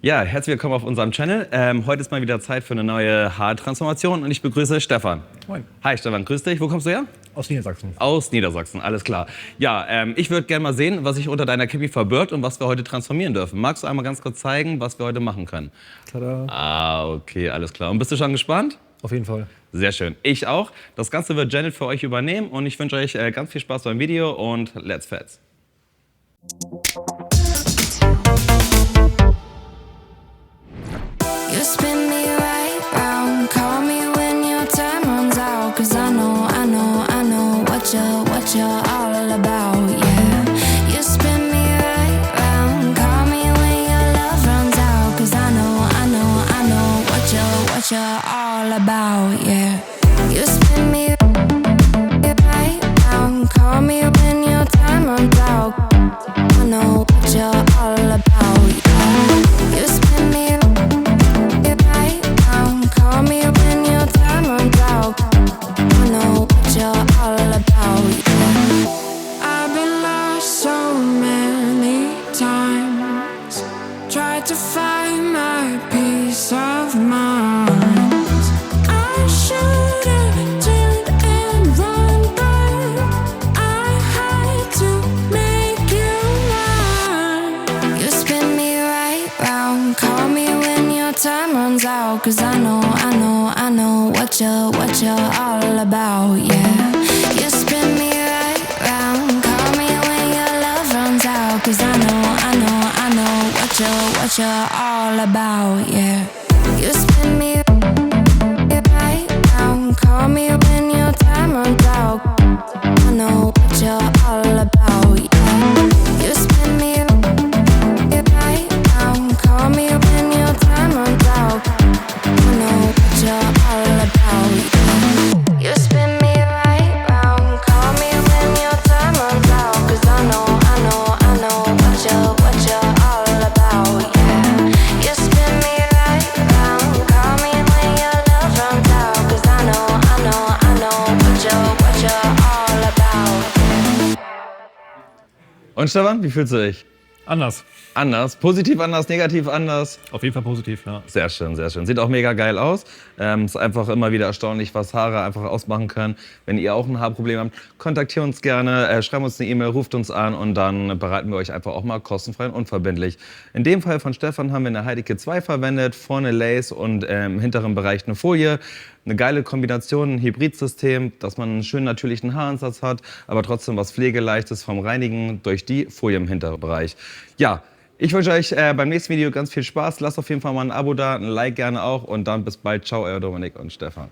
Ja, herzlich willkommen auf unserem Channel. Heute ist mal wieder Zeit für eine neue Haartransformation und ich begrüße Stefan. Moin. Hi Stefan, grüß dich. Wo kommst du her? Aus Niedersachsen. Aus Niedersachsen, alles klar. Ja, ich würde gerne mal sehen, was sich unter deiner Cappy verbirgt und was wir heute transformieren dürfen. Magst du einmal ganz kurz zeigen, was wir heute machen können? Tada. Ah, okay, alles klar. Und bist du schon gespannt? Auf jeden Fall. Sehr schön. Ich auch. Das Ganze wird Janet für euch übernehmen und ich wünsche euch ganz viel Spaß beim Video und let's fetz. You spin me right round, call me when your time runs out. Cause I know what you're all about, yeah. You spin me right round, call me when your love runs out. Cause I know what you're all about, yeah. You spin me right round, call me when your time runs out. I know what you're all about, yeah. You spin me call me when your time runs out. I know what you're all about, yeah. I've been lost so many times, tried to find my peace of mind. I should've turned and run, but I had to make you mine. You spin me right round, call me when your time runs out. Cause I know what you're all about, yeah. You spin me right round, call me when your love runs out. Cause I know what you're all about, yeah. You spin me right round, call me when your time runs out. I know what you're all about, yeah. You spin me right round, call me when your time runs out. I know what you're all about, yeah. You spin me right round, call me when your time runs out. Cause I know what you're all about, yeah. You spin me right round, call me when your love runs out. Cause I know what you're all about. Und Stefan, wie fühlst du dich? Anders. Anders? Positiv anders, negativ anders? Auf jeden Fall positiv, ja. Sehr schön, sehr schön. Sieht auch mega geil aus. Ist einfach immer wieder erstaunlich, was Haare einfach ausmachen können. Wenn ihr auch ein Haarproblem habt, kontaktiert uns gerne, schreibt uns eine E-Mail, ruft uns an und dann bereiten wir euch einfach auch mal kostenfrei und unverbindlich. In dem Fall von Stefan haben wir eine Heydecke 2 verwendet, vorne Lace und im hinteren Bereich eine Folie. Eine geile Kombination, ein Hybridsystem, dass man einen schönen natürlichen Haaransatz hat, aber trotzdem was Pflegeleichtes vom Reinigen durch die Folie im hinteren Bereich. Ja, ich wünsche euch beim nächsten Video ganz viel Spaß. Lasst auf jeden Fall mal ein Abo da, ein Like gerne auch und dann bis bald. Ciao, euer Dominik und Stefan.